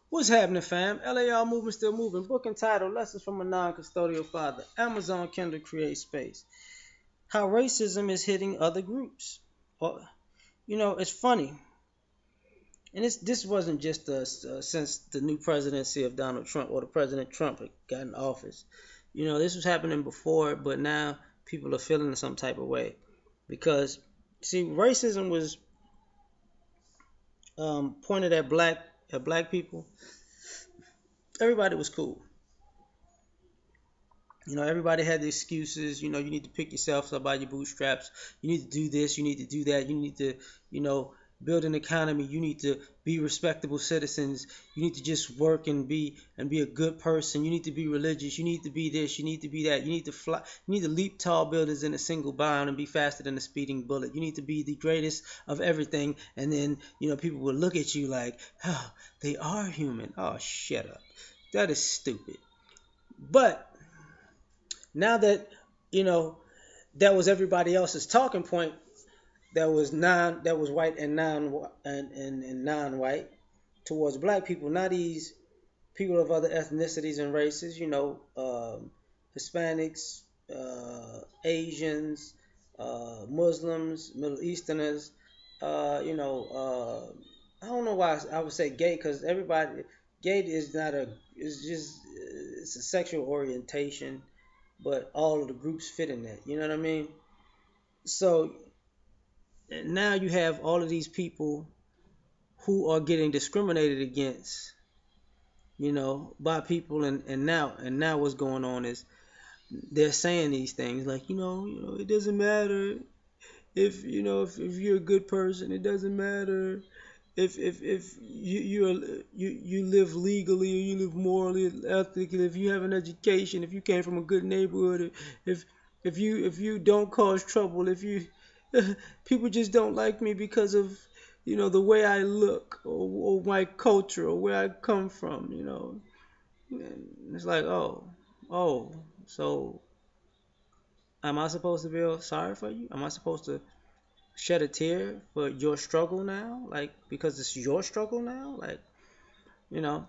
What's happening, fam? L.A.R movement still moving. Book entitled Lessons from a Non-Custodial Father. Amazon Kindle Create Space. How racism is hitting other groups. Well, it's funny. And this wasn't just since the new presidency of Donald Trump or the President Trump had got in office. This was happening before, but now people are feeling some type of way. Because, see, racism was pointed at black people. Everybody was cool. Everybody had the excuses. You need to pick yourself up by your bootstraps. You need to do this. You need to do that. You need to, build an economy. You need to be respectable citizens. You need to just work and be a good person. You need to be religious. You need to be this. You need to be that. You need to fly. You need to leap tall buildings in a single bound and be faster than a speeding bullet. You need to be the greatest of everything. And then, people will look at you like, oh, they are human. Oh, shut up. That is stupid. But now that you know that was everybody else's talking point, that was white and non-white towards black people. Now these people of other ethnicities and races, Hispanics, Asians, Muslims, Middle Easterners, I don't know why I would say gay, because everybody gay is not a it's just it's a sexual orientation, but all of the groups fit in that. You know what I mean? So now you have all of these people who are getting discriminated against, by people, and now what's going on is they're saying these things like, it doesn't matter if you're a good person, it doesn't matter if you live legally or you live morally, ethically, if you have an education, if you came from a good neighborhood, if if you don't cause trouble, if you people just don't like me because of the way I look, or my culture, or where I come from. And it's like, oh, so am I supposed to feel sorry for you? Am I supposed to shed a tear for your struggle now? Like, because it's your struggle now? Like, you know,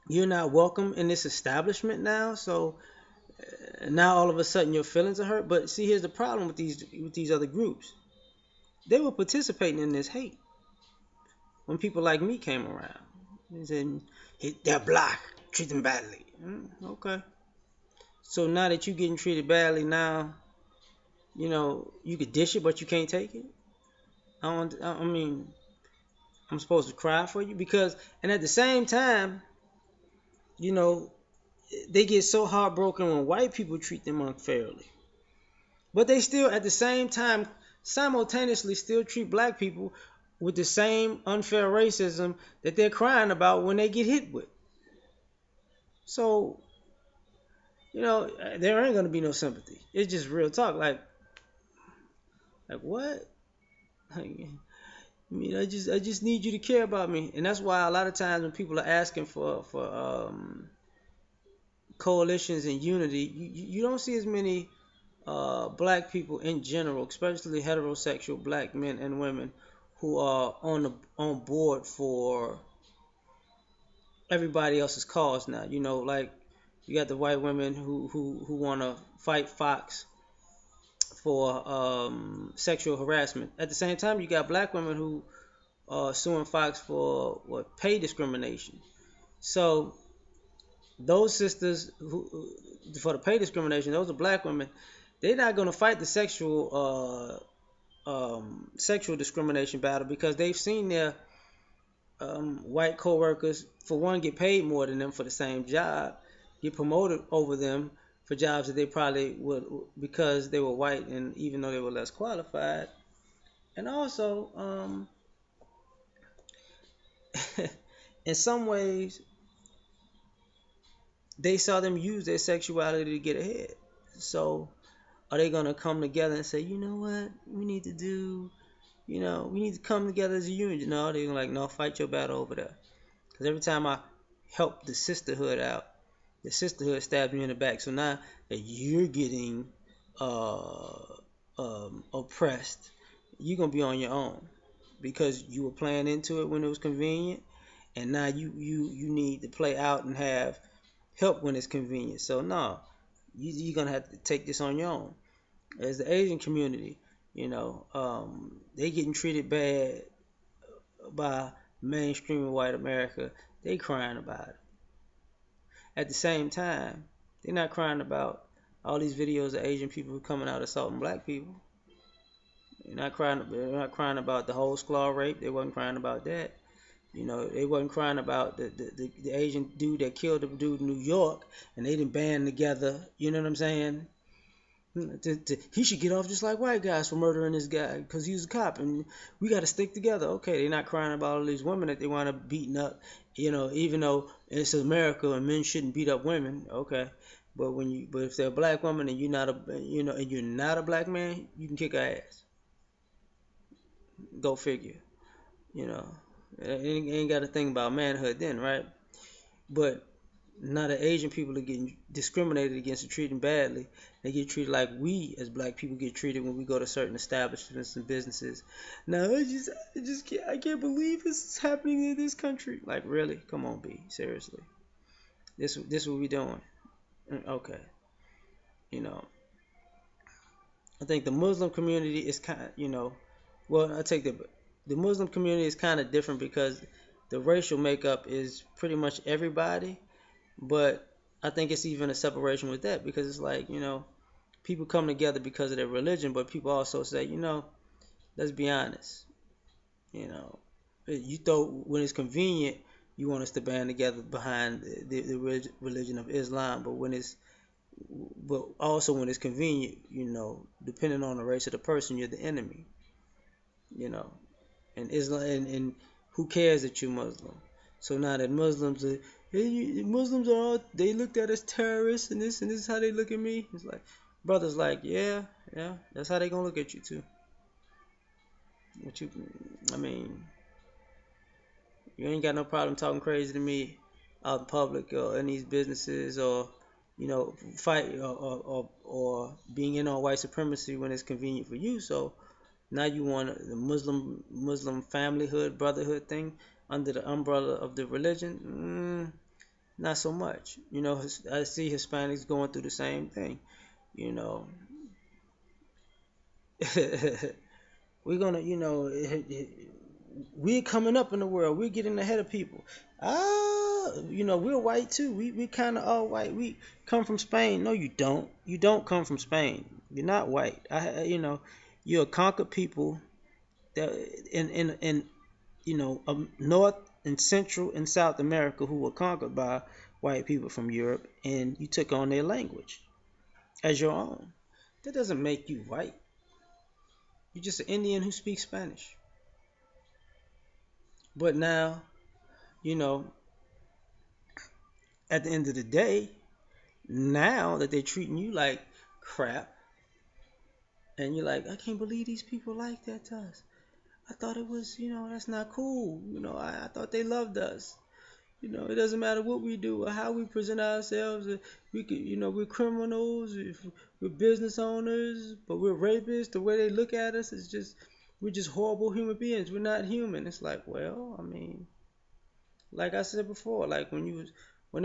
you're not welcome in this establishment now. So now all of a sudden your feelings are hurt. But see, here's the problem with these other groups. They were participating in this hate when people like me came around. They said, "Hey, they're black, treat them badly." Okay. So now that you're getting treated badly, now you could dish it, but you can't take it. I mean, I'm supposed to cry for you because, and at the same time, you know, they get so heartbroken when white people treat them unfairly. But they still, at the same time, simultaneously still treat black people with the same unfair racism that they're crying about when they get hit with. So, there ain't gonna be no sympathy. It's just real talk. Like what? I just need you to care about me, and that's why a lot of times when people are asking for coalitions and unity, you don't see as many black people in general, especially heterosexual black men and women, who are on board for everybody else's cause now. Like you got the white women who want to fight Fox for sexual harassment. At the same time, you got black women who are suing Fox for what, pay discrimination. So those sisters who for the pay discrimination, those are black women. They're not going to fight the sexual discrimination battle because they've seen their white coworkers, for one, get paid more than them for the same job, get promoted over them for jobs that they probably would because they were white and even though they were less qualified. And also, in some ways, they saw them use their sexuality to get ahead. So, are they gonna come together and say, you know what, we need to come together as a unit? No, they're like, no, fight your battle over there. Because every time I help the sisterhood out, the sisterhood stabs me in the back. So now that you're getting uh, oppressed, you're gonna be on your own because you were playing into it when it was convenient, and now you need to play out and have help when it's convenient. So no, you're gonna have to take this on your own. As the Asian community, they getting treated bad by mainstream white America. They crying about it. At the same time, they're not crying about all these videos of Asian people coming out assaulting black people. They're not crying about the whole Sklar rape. They wasn't crying about that. They wasn't crying about the Asian dude that killed the dude in New York, and they didn't band together. You know what I'm saying? He should get off just like white guys for murdering this guy because he was a cop, and we got to stick together. Okay, they're not crying about all these women that they want to beating up. Even though it's America and men shouldn't beat up women. Okay, but if they're a black woman and you're not a black man, you can kick her ass. Go figure. You know, ain't got to think about manhood then, right? But now the Asian people are getting discriminated against and treated badly. They get treated like we as black people get treated when we go to certain establishments and businesses. Now I can't believe this is happening in this country. Like really? Come on, B. Seriously. This what we doing? Okay. You know, I think the Muslim community is kind of, well, I take the Muslim community is kind of different because the racial makeup is pretty much everybody, but I think it's even a separation with that because it's like, people come together because of their religion, but people also say, let's be honest, you know, you throw when it's convenient, you want us to band together behind the religion of Islam, but also when it's convenient, depending on the race of the person, you're the enemy, you know, and Islam and who cares that you're Muslim? So now that Muslims are all they looked at as terrorists and this is how they look at me. It's like brothers like yeah, that's how they gonna look at you too. What you I mean, you ain't got no problem talking crazy to me out in public or in these businesses or fight or being in on white supremacy when it's convenient for you. So now you want the Muslim familyhood, brotherhood thing under the umbrella of the religion? Not so much. I see Hispanics going through the same thing. You know, we're gonna, we're coming up in the world. We're getting ahead of people. We're white too. We kind of all white. We come from Spain. No, you don't. You don't come from Spain. You're not white. You're a conquered people that in North and Central and South America who were conquered by white people from Europe, and you took on their language as your own. That doesn't make you white. You're just an Indian who speaks Spanish. But now, you know, at the end of the day, now that they're treating you like crap, and you're like, I can't believe these people like that to us. I thought it was, that's not cool. I thought they loved us. It doesn't matter what we do or how we present ourselves. We could, we're criminals, we're business owners, but we're rapists. The way they look at us is just, we're just horrible human beings. We're not human. It's like, well, I mean, like I said before, like when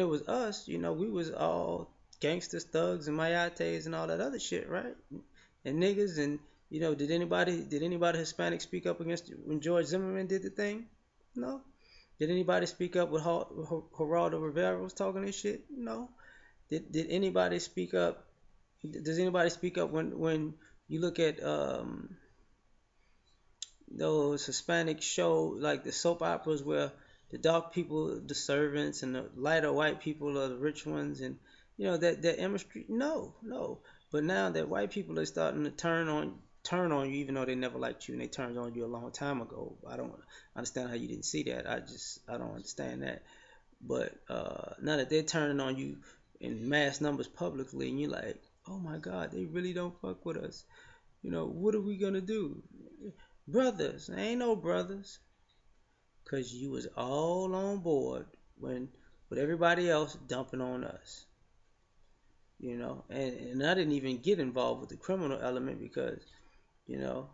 it was us, we was all gangsters, thugs, and mayates and all that other shit, right? And niggas and did anybody Hispanic speak up against when George Zimmerman did the thing? No. Did anybody speak up when Geraldo Rivera was talking this shit? No. Did anybody speak up? Does anybody speak up when you look at those Hispanic shows like the soap operas where the dark people, the servants, and the lighter white people are the rich ones, and that imagery? No, no. But now that white people are starting to turn on you, even though they never liked you and they turned on you a long time ago. I don't understand how you didn't see that. I don't understand that. But now that they're turning on you in mass numbers publicly, and you're like, oh my God, they really don't fuck with us. What are we gonna do? Brothers, ain't no brothers. Cause you was all on board when with everybody else dumping on us. And I didn't even get involved with the criminal element because, you know,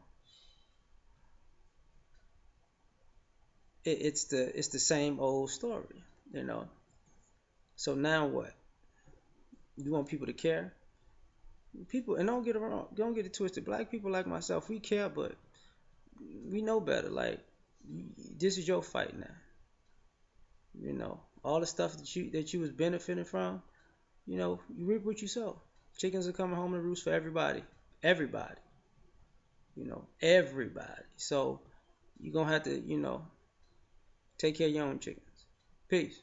it's the same old story, you know. So now what? You want people to care? People, and don't get it wrong, don't get it twisted. Black people like myself, we care, but we know better. Like, this is your fight now. You know, all the stuff that you was benefiting from. You know, you reap what you sow. Chickens are coming home to roost for everybody. Everybody. You know, everybody. So you're gonna have to, take care of your own chickens. Peace.